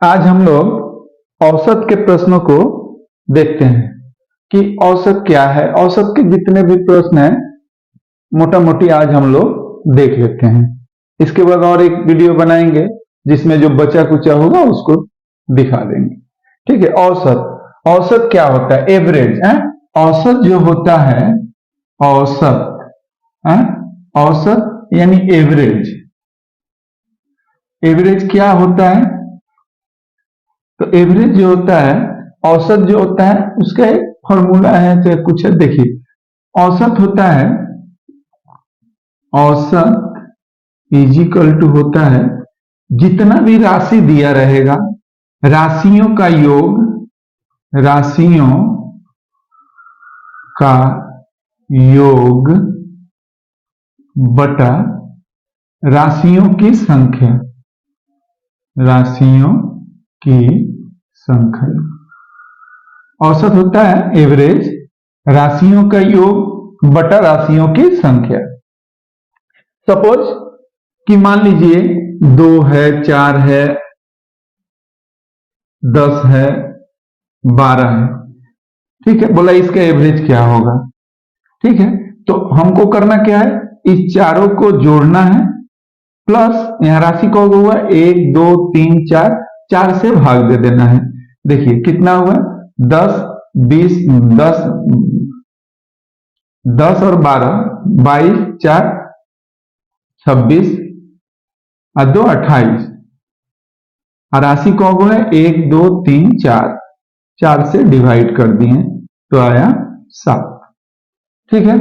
आज हम लोग औसत के प्रश्नों को देखते हैं कि औसत क्या है। औसत के जितने भी प्रश्न हैं मोटा मोटी आज हम लोग देख लेते हैं। इसके बाद और एक वीडियो बनाएंगे जिसमें जो बचा कुचा होगा उसको दिखा देंगे। ठीक है। औसत औसत क्या होता है? एवरेज है। औसत जो होता है औसत है, औसत यानी एवरेज। एवरेज क्या होता है? तो एवरेज जो होता है, औसत जो होता है उसका एक फॉर्मूला है, चाहे कुछ है। देखिए, औसत होता है, औसत इज इक्वल टू होता है जितना भी राशि दिया रहेगा, राशियों का योग, राशियों का योग बटा राशियों की संख्या, राशियों की संख्या। औसत होता है एवरेज, राशियों का योग बटा राशियों की संख्या। सपोज कि मान लीजिए 2 है, 4 है, 10 है, 12 है। ठीक है। बोला इसका एवरेज क्या होगा? ठीक है। तो हमको करना क्या है, इस चारों को जोड़ना है, प्लस यहां राशि का हुआ 1 2 3 4, 4 से भाग दे देना है। देखिए कितना हुआ, 10 20 10 और 12, 22 4 26 और 2 28, और राशि का हुआ है 1 2 3 4, 4 से डिवाइड कर दिए तो आया 7। ठीक है।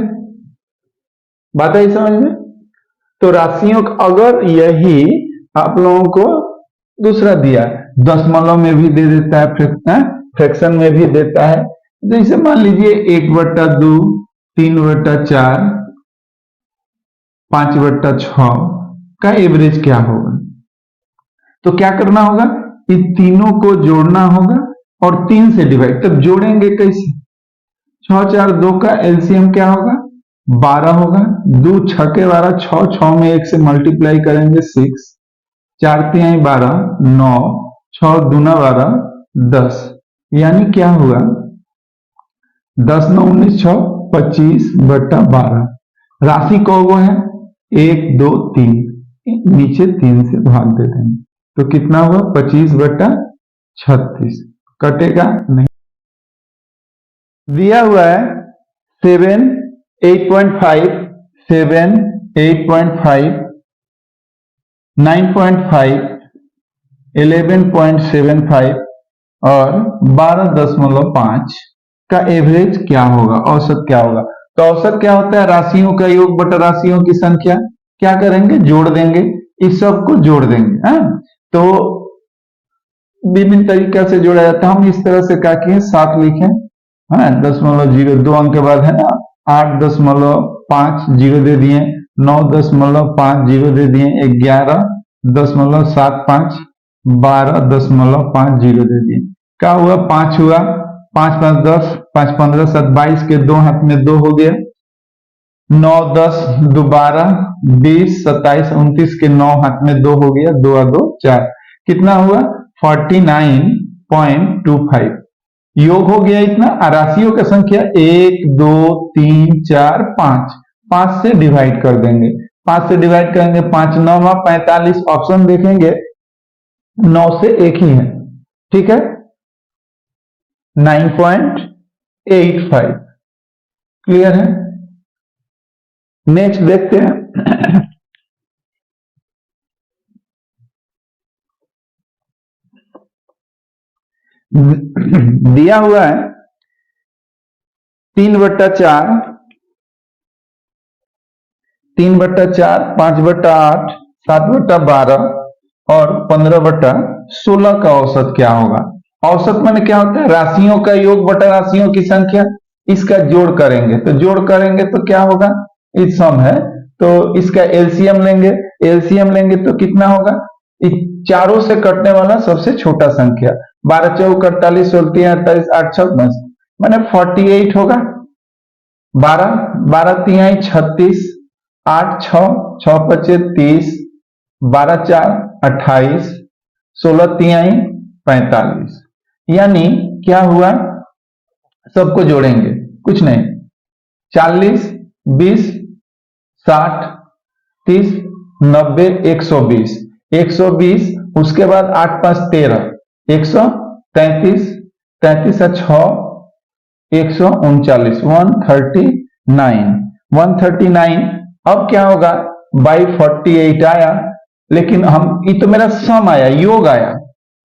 बात आई समझ में? तो राशियों का अगर यही आप लोगों को दूसरा दिया, दशमलव में भी दे देता है, फ्रैक्शन में भी देता है। जैसे मान लीजिए 1/2, 3/4, 5/6 का एवरेज क्या होगा? तो क्या करना होगा, इन तीनों को जोड़ना होगा और 3 से डिवाइड। तब जोड़ेंगे कैसे? 6 4 2 का एलसीएम क्या होगा? 12 होगा। 2 6 के 12, 6 6 में 1 से मल्टीप्लाई करेंगे 6, 4 3 12, 9, 6 दूना 12, 10। यानी क्या हुआ, 10 9 19 6 25/12। राशि को वो है 1 2 3, नीचे 3 से भाग दे देंगे तो कितना हुआ, 25/36। कटेगा नहीं। दिया हुआ है 7 8.5, 7 8.5, 9.5, 11.75 और 12.5 का एवरेज क्या होगा, औसत क्या होगा? तो औसत क्या होता है, राशियों का योग बटा राशियों की संख्या। क्या करेंगे, जोड़ देंगे, इस सब को जोड़ देंगे। तो विभिन्न तरीका से जोड़ा जाता है। हम इस तरह से क्या किए, 7 लिखे, 0.0 2 अंक के बाद है ना, 8.5 जीरो दे दिए, 9.5 जीरो दे दिए, 11.75, 12.5 जीरो दे दिए। क्या हुआ, 5 हुआ, 5 5 10, 5 15 7 22 के 2 हाथ में 2 हो गया, 9 10 2 12, 20 27 29 के 9 हाथ में 2 हो गया, 2 2 4, कितना हुआ, 49.25। योग हो गया इतना। राशियों की संख्या 1 2 3 4 5, 5 से डिवाइड कर देंगे। 5 से डिवाइड करेंगे, 5 9 45, ऑप्शन देखेंगे 9 से एक ही है। ठीक है, 9.85। क्लियर है? नेक्स्ट देखते हैं। दिया हुआ है 3/4, 3/4, 5/8, 7/12 और 15/16 का औसत क्या होगा? औसत माने क्या होता है, राशियों का योग बटा राशियों की संख्या। इसका जोड़ करेंगे, तो जोड़ करेंगे तो क्या होगा, इस सम है तो इसका एलसीएम लेंगे, एलसीएम लेंगे तो कितना होगा, इस चारों से कटने वाला सबसे छोटा संख्या। 12 4 48, 16 48, 8 6 10, माने 48 होगा। 12 12 3 36, 8 6 6 5 30, 12 4 28, 16 3 45। यानी क्या हुआ, सबको जोड़ेंगे, कुछ नहीं, 40, 20, 60, 30, 90, 120, 120, उसके बाद 8 5 13, 133, 33 और 6 139, 139, 139। अब क्या होगा, बाई 48 आया, लेकिन हम ये तो मेरा सम आया, योग आया।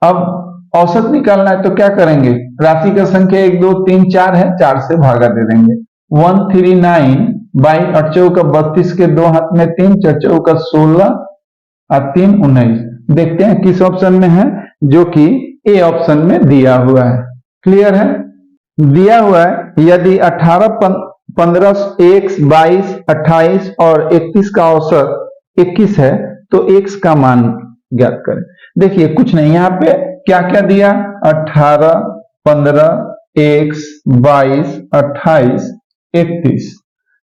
अब औसत निकालना है तो क्या करेंगे, राशि का संख्या 1 2 3 4 है, 4 से भागा दे देंगे। 139 बाई 8 चौका 32 के 2 हाथ में 3, 4 चौका 16 और 3 19। देखते हैं किस ऑप्शन में है, जो कि ए ऑप्शन में दिया हुआ है। क्लियर है, दिया हुआ है यदि 18, 15, 1, 22, 28 और 31 का औसत 21 है तो x का मान ज्ञात करें। देखिए कुछ नहीं, यहाँ पे क्या क्या दिया, 18, 15, 1, 22, 28, 31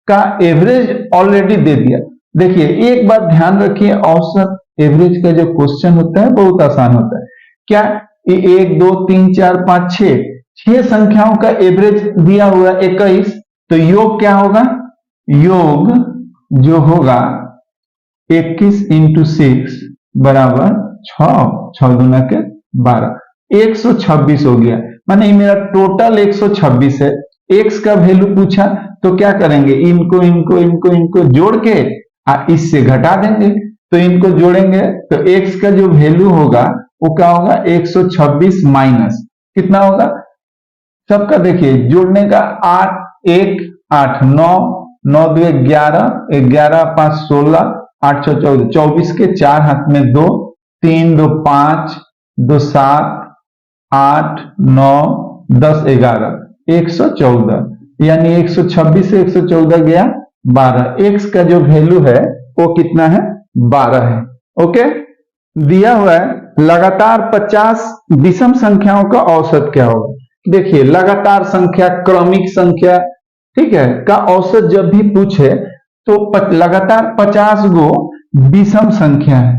का एवरेज ऑलरेडी दे दिया। देखिए एक बात ध्यान रखिए, औसत एवरेज का जो क्वेश्चन होता है बहुत आसान होता है। क्या, ये 1 2 3 4 5 6 संख्याओं का एवरेज दिया हुआ 21, तो योग क्या होगा, योग जो होगा 21 इंटू 6 बराबर 6 दूना के 12, 126 हो गया। माने मेरा टोटल 126 है। x का वैल्यू पूछा तो क्या करेंगे, इनको इनको इनको इनको जोड़ के इससे घटा देंगे। तो इनको जोड़ेंगे तो x का जो वैल्यू होगा वो क्या होगा, 126 माइनस कितना होगा सबका, देखिए जोड़ने का 8 1 8 9 9 2 11 11 5 16 8 6 14 24 के 4 हाथ में 2 3 2 5 2 7 8 9 10 11 114, यानी 126 से 114 गया 12। x का जो वैल्यू है वो कितना है, 12 है। ओके, दिया हुआ है लगातार 50 विषम संख्याओं का औसत क्या होगा। देखिए लगातार संख्या, क्रमिक संख्या, ठीक है, का औसत जब भी पूछे तो लगातार 50 गो विषम संख्या है।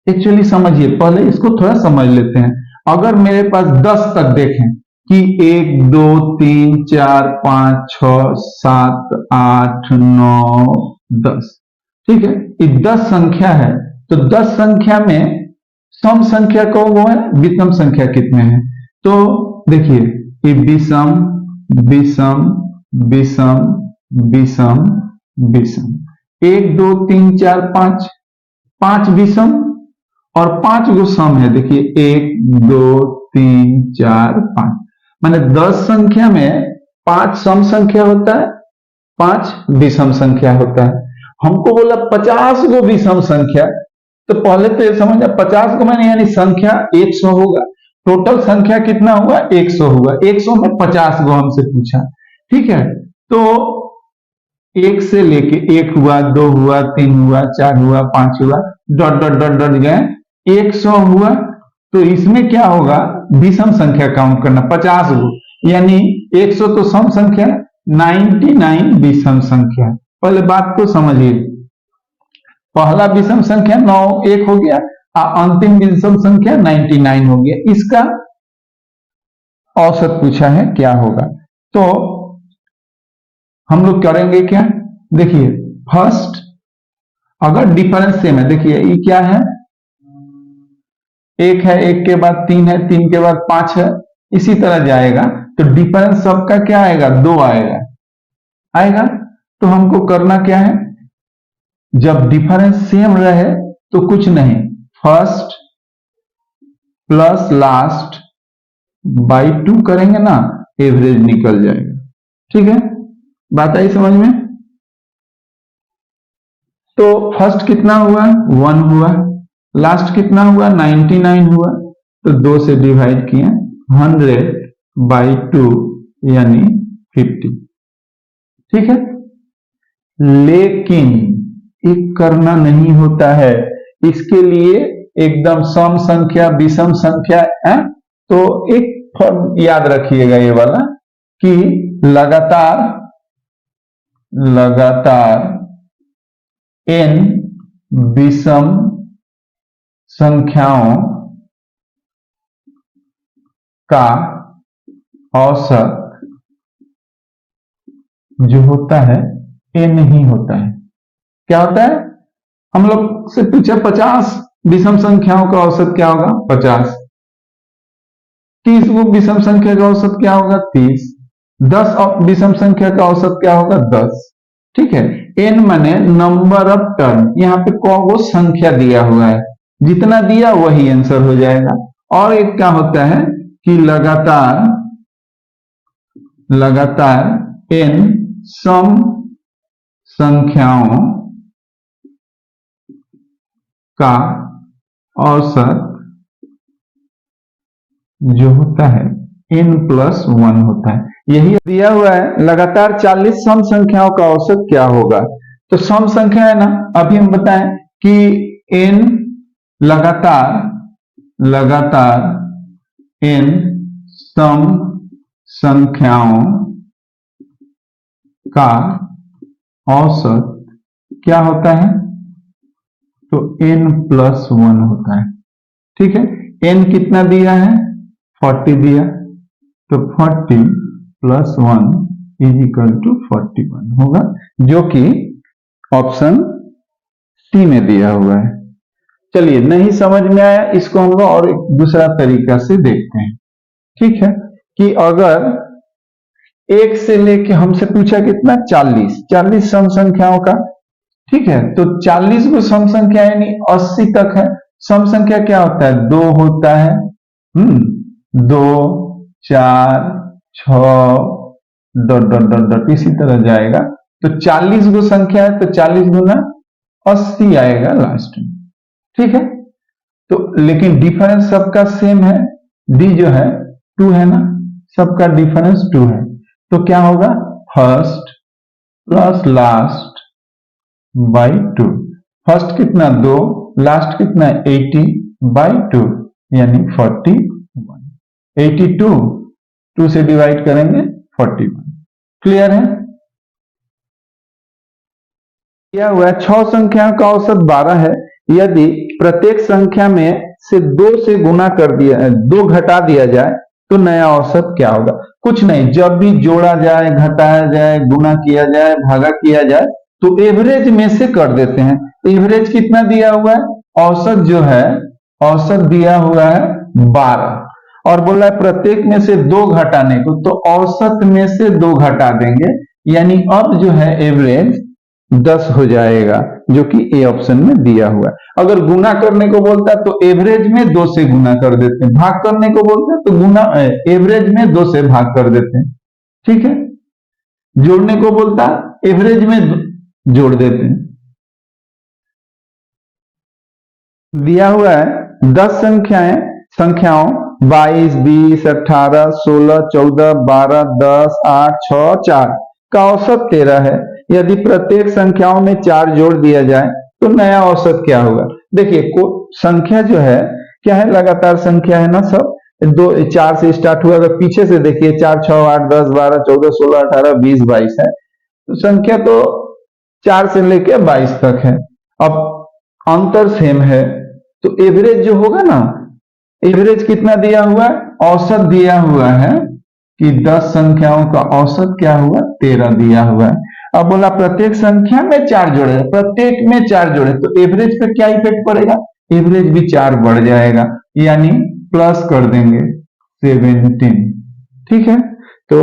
एक्चुअली समझिए, पहले इसको थोड़ा समझ लेते हैं। अगर मेरे पास 10 तक देखें कि 1 2 3 4 5 6 7 8 9 10, ठीक है, ये 10 संख्या है, तो 10 संख्या में सम संख्या कौन वो है, विषम संख्या कितने हैं। तो देखिए ये विषम विषम विषम विषम विषम, 1 2 3 4 5, 5 विषम और 5 गो सम है। देखिए 1 2 3 4 5, माने 10 संख्या में 5 सम संख्या होता है, 5 विषम संख्या होता है। हमको बोला 50 गो विषम संख्या, तो पहले तो ये समझना 50 को मैंने यानी संख्या 100 होगा, टोटल संख्या कितना हुआ 100 हुआ, 100 में 50 गो हमसे पूछा, ठीक है। तो 1 से लेके 1 हुआ, 2 हुआ, 3 हुआ, 4 हुआ, 5 हुआ, डॉट डॉट डॉट डॉट गए 100 हुआ। तो इसमें क्या होगा, विषम संख्या काउंट करना 50 गो, यानी 100 तो सम संख्या, 99 विषम संख्या। पहले बात को समझिए, पहला विषम संख्या 9 1 हो गया, अंतिम विषम संख्या 99 हो गया। इसका औसत पूछा है क्या होगा, तो हम लोग करेंगे क्या, देखिए फर्स्ट अगर डिफरेंस सेम है, देखिए ये क्या है, 1 है, 1 के बाद 3 है, 3 के बाद 5 है, इसी तरह जाएगा। तो डिफरेंस सबका क्या आएगा, 2 आएगा आएगा। तो हमको करना क्या है, जब डिफरेंस सेम रहे तो कुछ नहीं, फर्स्ट प्लस लास्ट बाई 2 करेंगे ना, एवरेज निकल जाएगा। ठीक है, बात आई समझ में। तो फर्स्ट कितना हुआ, 1 हुआ, लास्ट कितना हुआ 99 हुआ, तो 2 से डिवाइड किया, 100 बाई 2 यानी 50। ठीक है, लेकिन एक करना नहीं होता है, इसके लिए एकदम सम संख्या विषम संख्या है। तो एक फॉर्म याद रखिएगा ये वाला कि लगातार n विषम संख्याओं का औसत जो होता है n ही होता है। क्या होता है? हम लोग से पूछा 50 विषम संख्याओं का औसत क्या होगा? 50। 30 विषम संख्या का औसत क्या होगा? 30। 10 विषम संख्या का औसत क्या होगा? 10। ठीक है, n माने नंबर ऑफ टर्म, यहाँ पे को संख्या दिया हुआ है, जितना दिया वही आंसर हो जाएगा। और एक क्या होता है कि लगातार n सम संख्याओं का औसत जो होता है n+1 होता है। यही दिया हुआ है, लगातार 40 सम संख्याओं का औसत क्या होगा? तो सम संख्या है ना, अभी हम बताएं कि n लगातार n सम संख्याओं का औसत क्या होता है? तो n+1 होता है। ठीक है, n कितना दिया है? 40 दिया, तो 40 + 1 = 41 होगा, जो कि ऑप्शन सी में दिया हुआ है। चलिए, नहीं समझ में आया, इसको हम लोग और एक दूसरा तरीका से देखते हैं। ठीक है, कि अगर एक से लेके हमसे पूछा कितना? 40 सम संख्याओं का। ठीक है, तो 40 को सम संख्या यानी 80 तक है। सम संख्या क्या होता है? 2 होता है। 2, 4, 6 डॉट डॉट डॉट डॉट इसी तरह जाएगा। तो 40 को संख्या है, तो 40 गुना 80 आएगा लास्ट में। ठीक है, तो लेकिन डिफरेंस सबका सेम है, डी जो है 2 है ना, सबका डिफरेंस 2 है। तो क्या होगा? First plus last by 2। First कितना? 2, लास्ट कितना? 80 बाई 2 यानी 41। 82 2 से डिवाइड करेंगे 41। क्लियर है? क्या हुआ? 6 संख्याओं का औसत 12 है। यदि प्रत्येक संख्या में से 2 से गुना कर दिया, 2 घटा दिया जाए तो नया औसत क्या होगा? कुछ नहीं, जब भी जोड़ा जाए, घटाया जाए, गुना किया जाए, भागा किया जाए, तो एवरेज में से कर देते हैं। एवरेज कितना दिया हुआ है? औसत जो है, औसत दिया हुआ है 12, और बोला है प्रत्येक में से 2 घटाने को, तो औसत में से 2 घटा देंगे, यानी अब जो है एवरेज 10 हो जाएगा, जो कि ए ऑप्शन में दिया हुआ है। अगर गुना करने को बोलता है तो एवरेज में 2 से गुना कर देते हैं, भाग करने को बोलता है तो गुना एवरेज में 2 से भाग कर देते हैं। ठीक है, जोड़ने को बोलता है एवरेज में जोड़ देते हैं। दिया हुआ है 10 संख्याओं 22, 20, 18, 16, 14, 12, 10, 8, 6, 4 का औसत 13 है। यदि प्रत्येक संख्याओं में 4 जोड़ दिया जाए तो नया औसत क्या होगा? देखिए, संख्या जो है क्या है? लगातार संख्या है ना, सब 2 4 से स्टार्ट हुआ। अगर पीछे से देखिए 4, 6, 8, 10, 12, 14, 16, 18, 20, 22 है, तो संख्या तो 4 से लेके 22 तक है। अब अंतर सेम है, तो एवरेज जो होगा ना, एवरेज कितना दिया हुआ है? औसत दिया हुआ है कि 10 संख्याओं का औसत क्या हुआ? 13 दिया हुआ है। अब बोला प्रत्येक संख्या में 4 जोड़े, प्रत्येक में 4 जोड़े, तो एवरेज पे क्या इफेक्ट पड़ेगा? एवरेज भी 4 बढ़ जाएगा, यानी प्लस कर देंगे 17। ठीक है, तो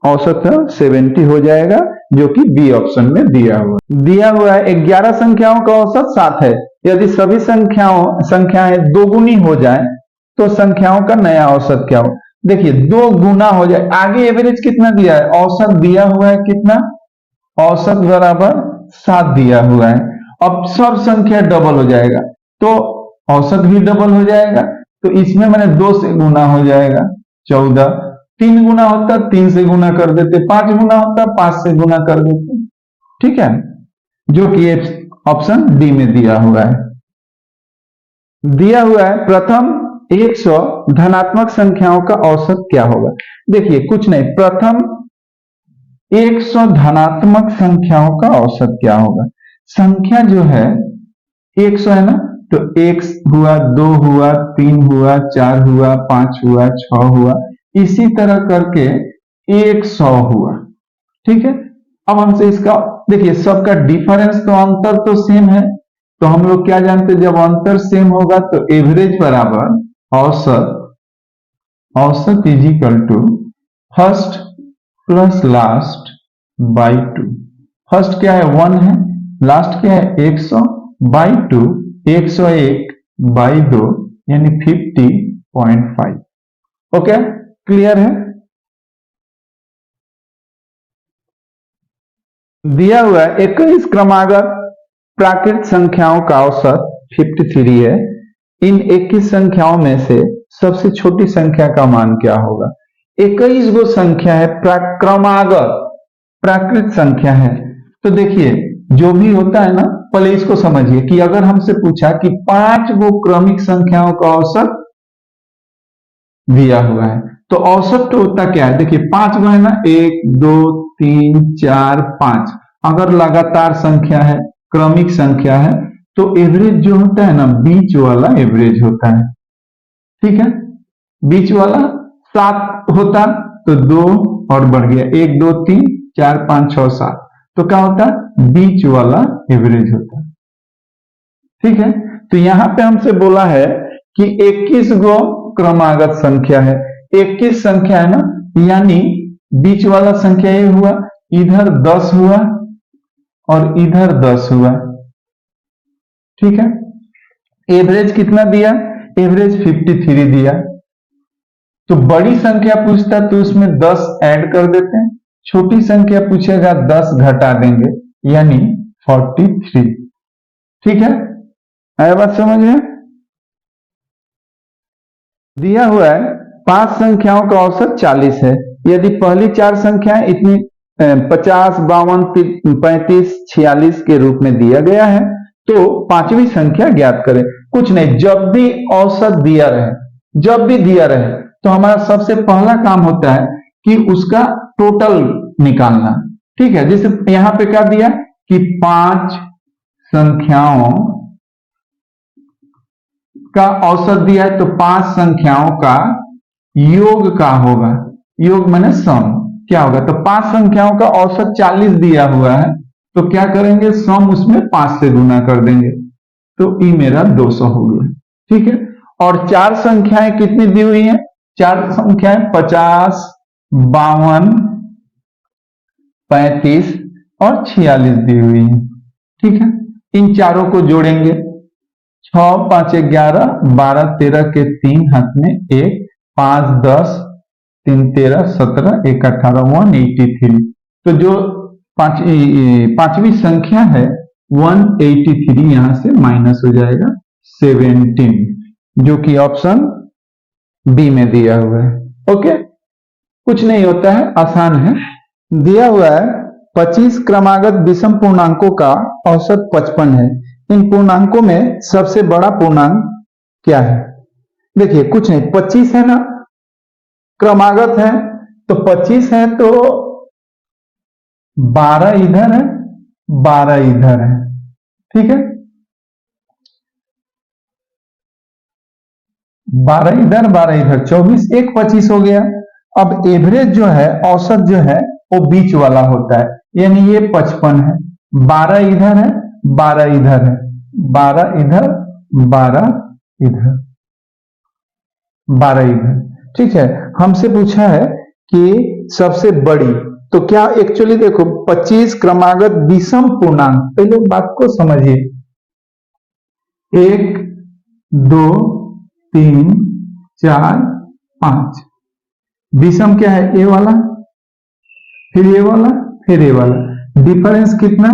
औसत 70 हो जाएगा, जो कि बी ऑप्शन में दिया हुआ है। 11 संख्याओं का औसत 7 है। यदि सभी संख्याएं 2 गुनी हो जाए तो संख्याओं का नया औसत क्या हो? देखिए, 2 गुना हो जाए, आगे एवरेज कितना दिया है? औसत दिया हुआ है कितना? औसत बराबर 7 दिया हुआ है। अब सब संख्या डबल हो जाएगा, तो औसत भी डबल हो जाएगा, तो इसमें मैंने 2 से गुना हो जाएगा 14। 3 गुना होता 3 से गुना कर देते, 5 गुना होता 5 से गुना कर देते। ठीक है, जो कि ऑप्शन डी में दिया हुआ है। दिया हुआ है प्रथम 100 धनात्मक संख्याओं का औसत क्या होगा? देखिए, कुछ नहीं, प्रथम 100 धनात्मक संख्याओं का औसत क्या होगा? संख्या जो है 100 है ना, तो 1 हुआ, 2 हुआ, 3 हुआ, 4 हुआ, 5 हुआ, 6 हुआ, इसी तरह करके 100 हुआ। ठीक है, अब हमसे इसका देखिए सबका डिफरेंस तो अंतर तो सेम है, तो हम लोग क्या जानते हैं, जब अंतर सेम होगा तो एवरेज बराबर औसत, औसत is equal to first plus last by 2। First क्या है 1 है, लास्ट क्या है 100 बाई 2, 101 बाई 2 यानी 50.5। ओके, क्लियर है। दिया हुआ है 21 क्रमागत प्राकृत संख्याओं का औसत 53 है। इन 21 संख्याओं में से सबसे छोटी संख्या का मान क्या होगा। 21 गो संख्या है, क्रमागत प्राकृत संख्या है। तो देखिए जो भी होता है ना, पहले इसको समझिए कि अगर हमसे पूछा कि 5 गो क्रमिक संख्याओं का औसत दिया हुआ है, तो औसत तो होता क्या है, देखिए 5 गो है ना, 1 2 3 4 5। अगर लगातार संख्या है, क्रमिक संख्या है, तो एवरेज जो होता है ना, बीच वाला एवरेज होता है। ठीक है, बीच वाला 7 होता तो 2 और बढ़ गया, 1 2 3 4 5 6 7, तो क्या होता है, बीच वाला एवरेज होता है। ठीक है, तो यहां पे हमसे बोला है कि 21 गो क्रमागत संख्या है, 21 संख्या है ना, यानी बीच वाला संख्या ये हुआ, इधर 10 हुआ और इधर 10 हुआ। ठीक है, एवरेज कितना दिया, एवरेज 53 दिया। तो बड़ी संख्या पूछता तो उसमें 10 ऐड कर देते हैं, छोटी संख्या पूछेगा 10 घटा देंगे यानी 43। ठीक है, आया बात समझ में। दिया हुआ है 5 संख्याओं का औसत 40 है। यदि पहली 4 संख्याएं इतनी 50 52 35 46 के रूप में दिया गया है, तो पांचवी संख्या ज्ञात करें। कुछ नहीं, जब भी औसत दिया रहे, जब भी दिया रहे, तो हमारा सबसे पहला काम होता है कि उसका टोटल निकालना। ठीक है, जैसे यहां पे क्या दिया कि 5 संख्याओं का औसत दिया है, तो 5 संख्याओं का योग का होगा, योग माने सम क्या होगा, तो 5 संख्याओं का औसत 40 दिया हुआ है, तो क्या करेंगे, सम उसमें 5 से गुना कर देंगे, तो ई मेरा 200 हो गया। ठीक है, और 4 संख्याएं कितनी दी हुई हैं, 4 संख्याएं 50 52 35 और 46 दी हुई है। ठीक है, इन चारों को जोड़ेंगे, 6 5 11 12 13 के 3 हाथ में 1 5 10 3 13 17 1 18 183। तो जो पांचवी संख्या है 183 यहां से माइनस हो जाएगा 17, जो कि ऑप्शन बी में दिया हुआ है। ओके, कुछ नहीं होता है, आसान है। दिया हुआ है 25 क्रमागत विषम पूर्णांकों का औसत 55 है। इन पूर्णांकों में सबसे बड़ा पूर्णांक क्या है। देखिए कुछ नहीं, 25 है ना, क्रमागत है, तो 25 है तो 12 इधर है 12 इधर है। ठीक है, 12 इधर 12 इधर, 24 एक 25 हो गया। अब एवरेज जो है, औसत जो है, वो बीच वाला होता है, यानी ये 55 है, 12 इधर है 12 इधर है, 12 इधर 12 इधर 12 इधर। ठीक है, हमसे पूछा है कि सबसे बड़ी, तो क्या एक्चुअली देखो 25 क्रमागत विषम पूर्णांक, पहले बात को समझिए, 1 2 3 4 5, विषम क्या है, ए वाला फिर ये वाला फिर ये वाला, डिफरेंस कितना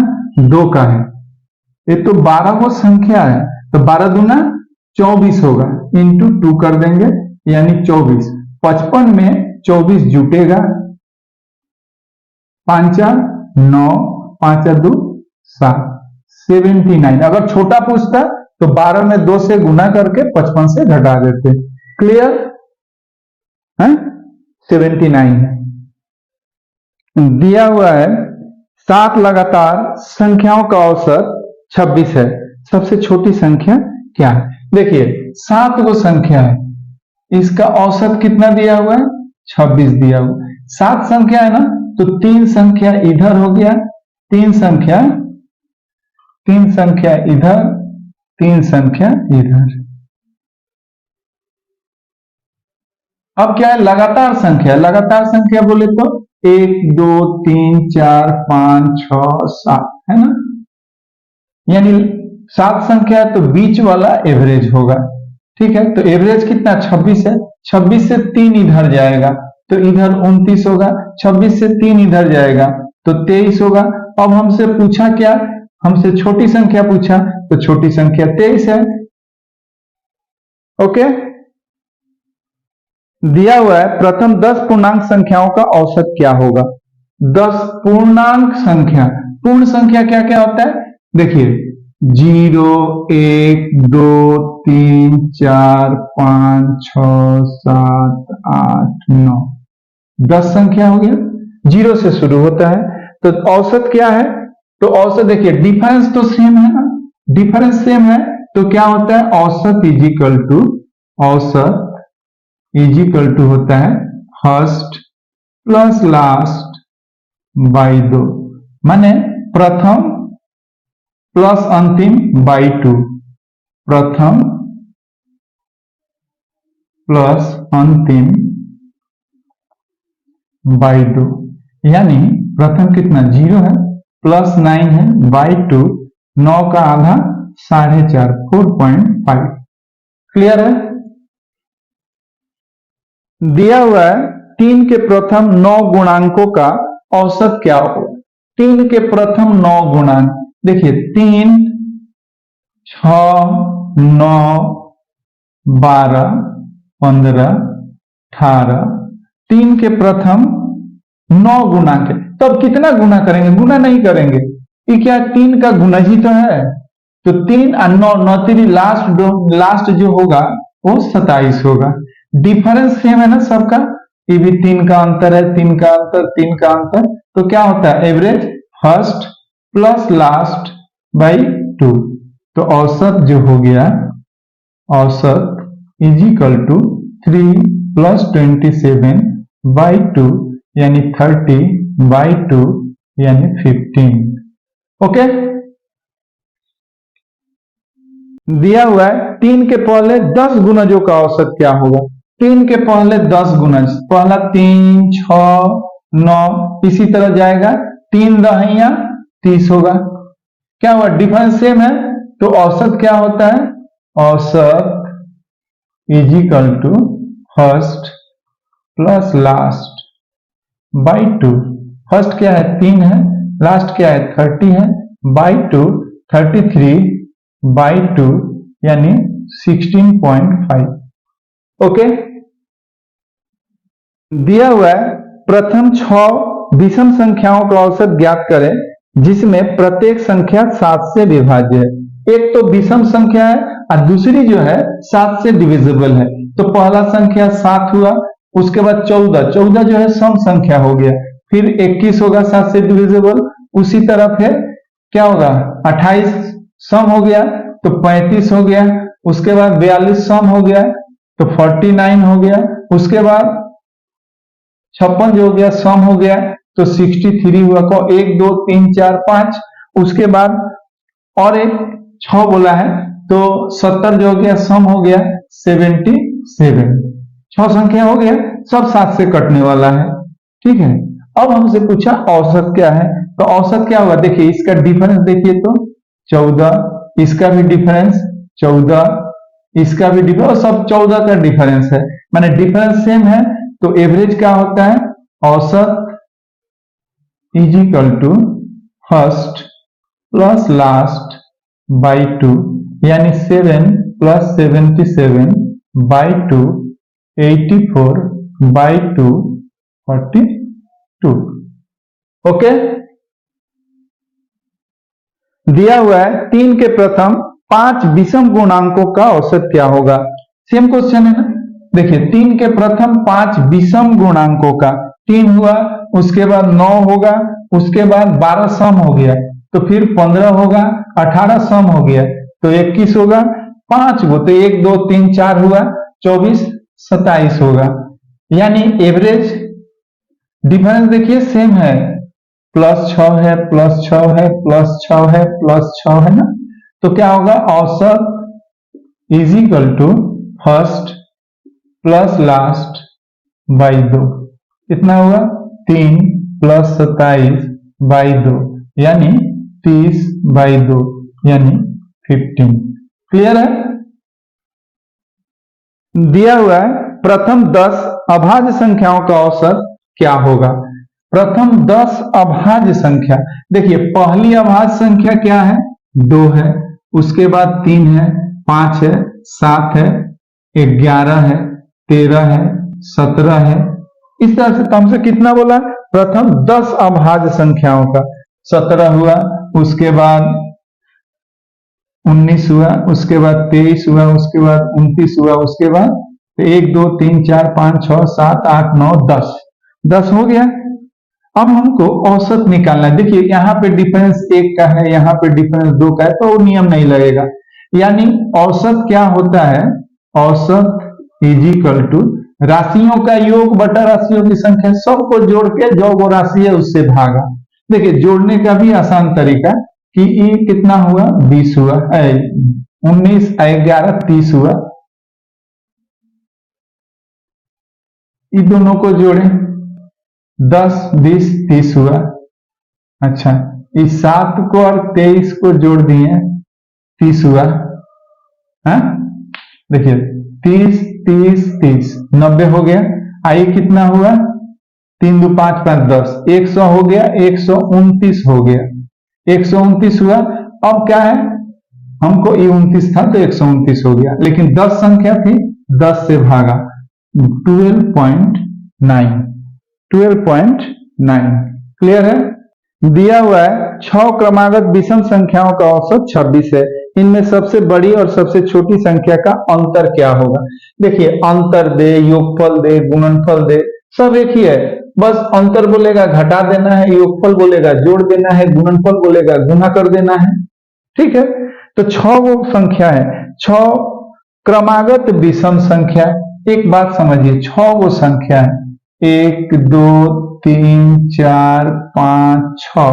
2 का है। ये तो 12 वो संख्या है, तो 12 दूना 24 होगा, इंटू 2 कर देंगे यानी 24। 55 में 24 जुटेगा, 5 9 5 2 7 79। अगर छोटा पूछता तो 12 में 2 से गुना करके 55 से घटा देते। क्लियर है, 79 है। दिया हुआ है 7 लगातार संख्याओं का औसत 26 है। सबसे छोटी संख्या क्या है। देखिए 7 गो संख्या है, इसका औसत कितना दिया हुआ है, 26 दिया हुआ है। 7 संख्या है ना, तो 3 संख्या इधर हो गया, 3 संख्या इधर, 3 संख्या इधर। अब क्या है, लगातार संख्या। लगातार संख्या बोले तो 1 2 3 4 5 6 7 है ना, यानी 7 संख्या है तो बीच वाला एवरेज होगा। ठीक है, तो एवरेज कितना 26 है, 26 से 3 इधर जाएगा तो इधर 29 होगा, 26 से 3 इधर जाएगा तो 23 होगा। अब हमसे पूछा क्या, हमसे छोटी संख्या पूछा, तो छोटी संख्या 23 है। ओके, दिया हुआ है प्रथम 10 पूर्णांक संख्याओं का औसत क्या होगा। 10 पूर्णांक संख्या, पूर्ण संख्या क्या क्या होता है, देखिए 0 1 2 3 4 5 6 7 8 9, 10 संख्या हो गया, 0 से शुरू होता है। तो औसत क्या है, तो औसत देखिए डिफरेंस तो सेम है ना, डिफरेंस सेम है तो क्या होता है, औसत इज इक्वल टू होता है फर्स्ट प्लस लास्ट बाई 2, माने प्रथम प्लस अंतिम बाई 2, प्रथम प्लस अंतिम बाई 2, यानी प्रथम कितना 0 है, प्लस 9 है, बाई 2, 9 का आधा 4.5, 4.5। क्लियर है। दिया हुआ है 3 के प्रथम 9 गुणांकों का औसत क्या होगा। 3 के प्रथम 9 गुणांक, देखिए 3 6 9 12 15 18, 3 के प्रथम 9 गुणांक है, तो अब कितना गुना करेंगे, गुना नहीं करेंगे, ये क्या 3 का गुना ही तो है, तो 3 और 9, 9 3 लास्ट जो होगा वो 27 होगा। डिफरेंस सेम है ना सबका, ये भी 3 का अंतर है, 3 का अंतर, 3 का अंतर, तो क्या होता है average first plus last by 2, तो औसत जो हो गया, औसत इज इक्वल टू 3 प्लस 27 बाई 2 यानी 30 बाई 2 यानी 15। ओके, दिया हुआ है 3 के पहले 10 गुणजों का औसत क्या होगा। 3 के पहले 10 गुणज, पहला 3 6 9 इसी तरह जाएगा, 3 दहिया 30 होगा। क्या हुआ, डिफरेंस सेम है तो औसत क्या होता है, औसत is equal to first plus last by 2, first क्या है 3 है, लास्ट क्या है 30 है, बाई 2 33 बाई 2 यानी 16.5। ओके, दिया हुआ है प्रथम 6 विषम संख्याओं का औसत ज्ञात करें जिसमें प्रत्येक संख्या 7 से विभाज्य है। एक तो विषम संख्या है और दूसरी जो है 7 से डिविजिबल है, तो पहला संख्या 7 हुआ, उसके बाद 14 जो है सम संख्या हो गया, फिर 21 होगा 7 से डिविजिबल, उसी तरह फिर क्या होगा 28 सम हो गया तो 35 हो गया, उसके बाद 42 सम हो गया तो 49 हो गया, उसके बाद 56 जो हो गया सम हो गया तो 63 हुआ, को 1 2 3 4 5, उसके बाद और एक 6 बोला है तो 70 जो हो गया सम हो गया 77, 6 संख्या हो गया, सब 7 से कटने वाला है। ठीक है, अब हमसे पूछा औसत क्या है, तो औसत क्या होगा, देखिए इसका डिफरेंस देखिए तो 14, इसका भी डिफरेंस 14, इसका भी डिफरेंस, और सब 14 का डिफरेंस है, माने डिफरेंस सेम है तो एवरेज क्या होता है, औसत is equal to first plus last by 2 यानी 7 प्लस 77 बाई 2 84 बाई 2 42। ओके, दिया हुआ है 3 के प्रथम 5 विषम गुणांकों का औसत क्या होगा। सेम क्वेश्चन है ना, देखिए 3 के प्रथम 5 विषम गुणांकों का, 3 हुआ, उसके बाद 9 होगा, उसके बाद 12 सम हो गया तो फिर 15 होगा, 18 सम हो गया तो 21 होगा, 5 गो, तो 1 2 3 4 हुआ 24 27 होगा। यानी एवरेज डिफरेंस देखिए सेम है, +6 है, +6 है, +6 है, +6 है ना। तो क्या होगा, औसत is equal to first plus last by 2, कितना होगा 3 + 27/2 यानी 30/2 यानी 15। क्लियर है। दिया हुआ है प्रथम 10 अभाज्य संख्याओं का औसत क्या होगा। प्रथम 10 अभाज्य संख्या, देखिए पहली अभाज्य संख्या क्या है, 2 है, उसके बाद 3 है, 5 है, 7 है, 11 है, 13 है, 17 है, इस तरह से कम से कितना बोला, प्रथम 10 अभाज्य संख्याओं का। 17 हुआ, उसके बाद 19 हुआ, उसके बाद 23 हुआ, उसके बाद 29 हुआ, उसके बाद 1 2 3 4 5 6 7 8 9 10 हो गया। अब हमको औसत निकालना है। देखिए यहाँ पे डिफरेंस 1 का है, यहाँ पे डिफरेंस 2 का है, तो वो नियम नहीं लगेगा। यानी औसत क्या होता है, औसत इज इक्वल टू राशियों का योग बटा राशियों की संख्या, सबको जोड़ के जो वो राशि है उससे भागा। देखिए जोड़ने का भी आसान तरीका कि ई कितना हुआ 20 हुआ, 19 11 30 हुआ, इन दोनों को जोड़ें 10 20 30 हुआ। अच्छा, इस 7 को और 23 को जोड़ दिए 30 हुआ। हाँ देखिए 30 30 30 90 हो गया। आइए कितना हुआ, 3 2 5 5 10, 100 हो गया, 129 हो गया, 129 हुआ। अब क्या है, हमको ये 29 था तो 129 हो गया, लेकिन 10 संख्या थी, 10 से भागा 12.9। क्लियर है। दिया हुआ है 6 क्रमागत विषम संख्याओं का औसत 26 है, इनमें सबसे बड़ी और सबसे छोटी संख्या का अंतर क्या होगा। देखिए अंतर दे, योगफल दे, गुणनफल दे, सब एक ही है, बस अंतर बोलेगा घटा देना है, योगफल बोलेगा जोड़ देना है, गुणनफल बोलेगा गुना कर देना है। ठीक है, तो 6 वो संख्या है, 6 क्रमागत विषम संख्या। एक बात समझिए, 6 वो संख्या है, 1 2 3 4 5 6,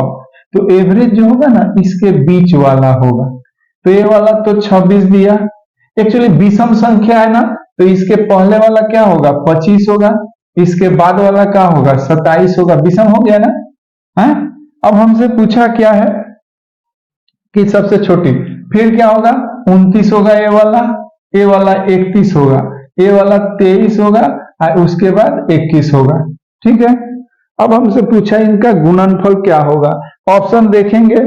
तो एवरेज जो होगा ना इसके बीच वाला होगा, तो ये वाला तो 26 दिया। एक्चुअली विषम संख्या है ना, तो इसके पहले वाला क्या होगा 25 होगा, इसके बाद वाला क्या होगा 27 होगा, विषम हो गया ना। है अब हमसे पूछा क्या है कि सबसे छोटी, फिर क्या होगा 29 होगा, ये वाला 31 होगा, ये वाला 23 होगा, और उसके बाद 21 होगा। ठीक है, अब हमसे पूछा इनका गुणनफल क्या होगा। ऑप्शन देखेंगे,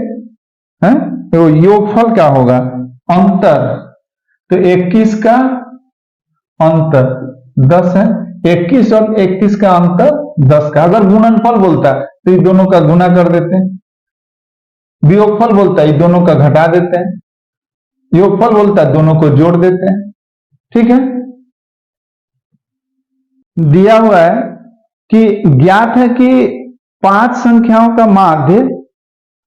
हैं तो योगफल क्या होगा, अंतर, तो 21 का अंतर 10 है, 21 और 31 का अंतर 10 का। अगर गुणनफल बोलता है तो इन दोनों का गुना कर देते हैं, वियोगफल बोलता है इन दोनों का घटा देते हैं, योगफल बोलता है दोनों को जोड़ देते हैं। ठीक है, दिया हुआ है कि ज्ञात है कि 5 संख्याओं का माध्य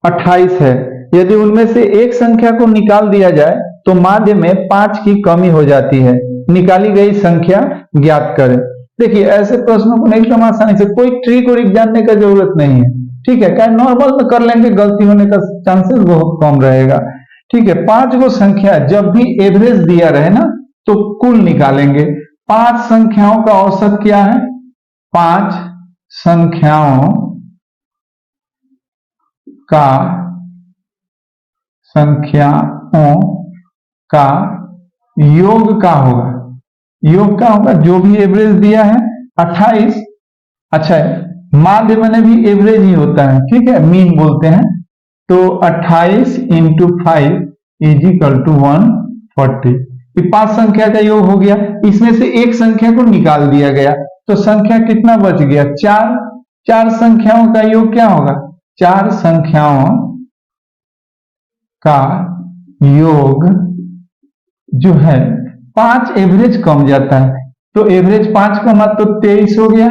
28 है, यदि उनमें से एक संख्या को निकाल दिया जाए तो माध्य में 5 की कमी हो जाती है, निकाली गई संख्या ज्ञात करें। देखिए ऐसे प्रश्नों को एकदम आसानी से, कोई ट्रिक और जानने का जरूरत नहीं है। ठीक है, क्या नॉर्मल में कर लेंगे, गलती होने का चांसेस बहुत कम रहेगा। ठीक है, 5 को संख्या जब भी एवरेज दिया रहे ना तो कुल निकालेंगे। 5 संख्याओं का औसत क्या है, 5 संख्याओं का योग का होगा, योग का होगा जो भी एवरेज दिया है 28। अच्छा माध्य मैंने भी एवरेज ही होता है, ठीक है, मीन बोलते हैं, तो 28 × 5 = 140। 5 संख्या का योग हो गया, इसमें से एक संख्या को निकाल दिया गया तो संख्या कितना बच गया 4। 4 संख्याओं का योग क्या होगा, 4 संख्याओं का योग जो है 5 एवरेज कम जाता है, तो एवरेज 5 कमा तो 23 हो गया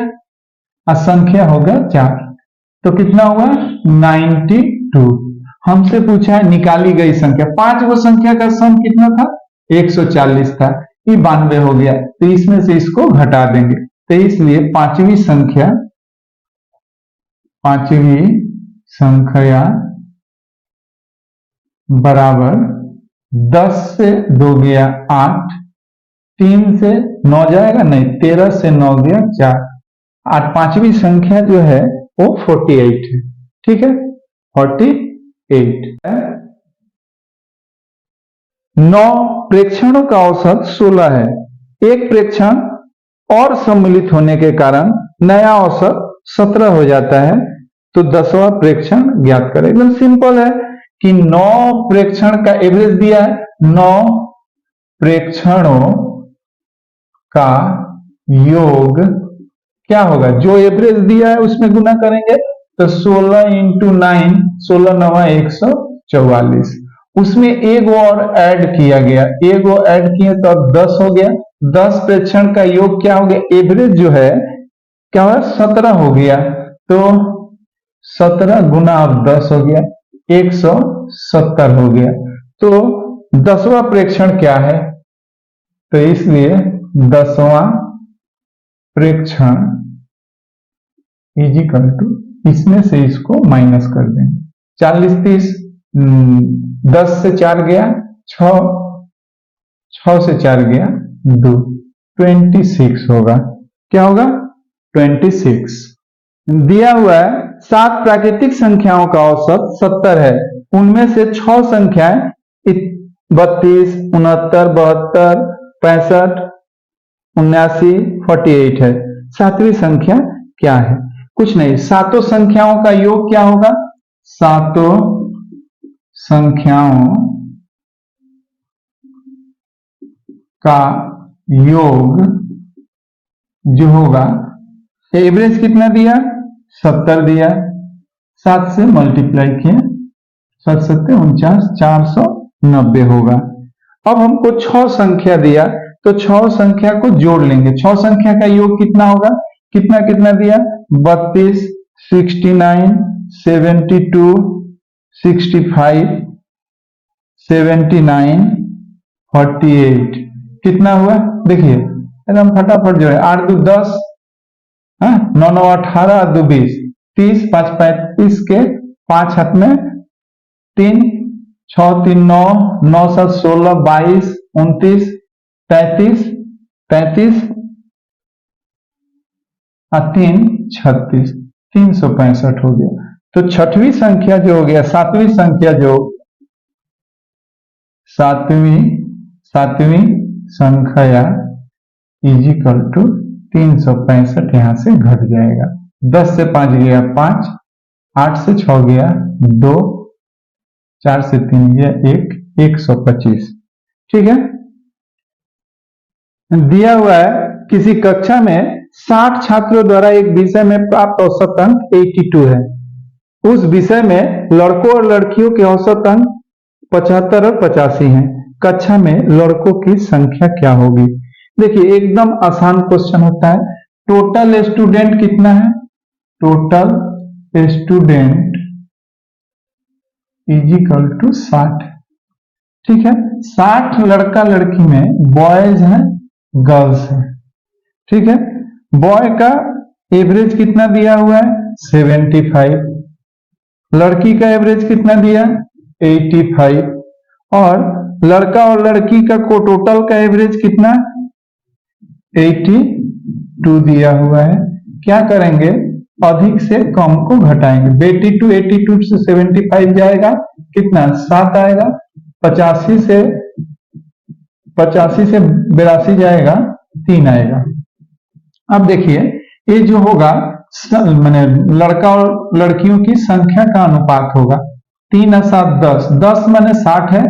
और संख्या होगा 4, तो कितना हुआ 92। हमसे पूछा है निकाली गई संख्या, 5 वो संख्या का सम कितना था 140 था, ये 92 हो गया, तो इसमें से इसको घटा देंगे। तो इसलिए पांचवी संख्या बराबर 10 से 2 गया 8, 3 से 9 जाएगा नहीं, 13 से 9 गया 4, और पांचवी संख्या जो है वो 48 है। ठीक है, 48 है। 9 प्रेक्षणों का औसत 16 है। एक प्रेक्षण और सम्मिलित होने के कारण नया औसत 17 हो जाता है। तो 10वां प्रेक्षण ज्ञात करें। एकदम सिंपल है कि 9 प्रेक्षण का एवरेज दिया है, 9 प्रेक्षणों का योग क्या होगा, जो एवरेज दिया है उसमें गुना करेंगे, तो 16 इंटू 9, 16 9 144, उसमें एक और ऐड किया गया, एक और ऐड किए तो अब 10 हो गया। 10 प्रेक्षण का योग क्या हो गया, एवरेज जो है क्या हुआ, 17 हो गया। तो 17 गुना अब 10 हो गया, 170 हो गया। तो 10वां प्रेक्षण क्या है, तो इसलिए 10वां प्रेक्षण इजिकल टू, इसमें से इसको माइनस कर देंगे, 40 30, 10 से 4 गया 6, 6 से 4 गया 2, 26 होगा। क्या होगा, 26। दिया हुआ है 7 प्राकृतिक संख्याओं का औसत 70 है, उनमें से 6 संख्याएं 32, 69, 72, 65, 79, 48 है। 7वीं संख्या क्या है, कुछ नहीं, सातों संख्याओं का योग क्या होगा, सातों संख्याओं का योग जो होगा, एवरेज कितना दिया, 70 दिया, 7 से मल्टीप्लाई किया, 7 7 49, 490 होगा। अब हमको 6 संख्या दिया, तो 6 संख्या को जोड़ लेंगे। 6 संख्या का योग कितना होगा, कितना कितना दिया, 32, 69, 72, 65, 79, 48, कितना हुआ देखिए, एकदम फटाफट जो है, 8 2 10, 9 9 18, 2 20, 30, 5 35 के 5 हाथ में 3, 6 3 9, 9 7 16, 22, 29, 33, 35 और 3 36, 365 हो गया। तो छठवीं संख्या जो हो गया, सातवीं संख्या जो, सातवीं संख्या इजिकल टू 365 यहां से घट जाएगा। 10 से 5 गया 5, 8 से 6 गया 2, 4 से 3 गया 1, 125। ठीक है, दिया हुआ है किसी कक्षा में 60 छात्रों द्वारा एक विषय में प्राप्त औसत अंक 82 है। उस विषय में लड़कों और लड़कियों के औसत अंक 75 और 85 हैं। कक्षा में लड़कों की संख्या क्या होगी। देखिए एकदम आसान क्वेश्चन होता है। टोटल स्टूडेंट कितना है, टोटल स्टूडेंट इजिकल टू 60। ठीक है, 60 लड़का लड़की में बॉयज हैं गर्ल्स हैं। ठीक है, बॉय का एवरेज कितना दिया हुआ है 75, लड़की का एवरेज कितना दिया 85, और लड़का और लड़की का को टोटल का एवरेज कितना 82 दिया हुआ है। क्या करेंगे, अधिक से कम को घटाएंगे। 82 से 75 जाएगा कितना 7 आएगा, 85 से 82 जाएगा 3 आएगा। अब देखिए ये जो होगा माने लड़का और लड़कियों की संख्या का अनुपात होगा। 3 और 7 10, 10 माने 60 है,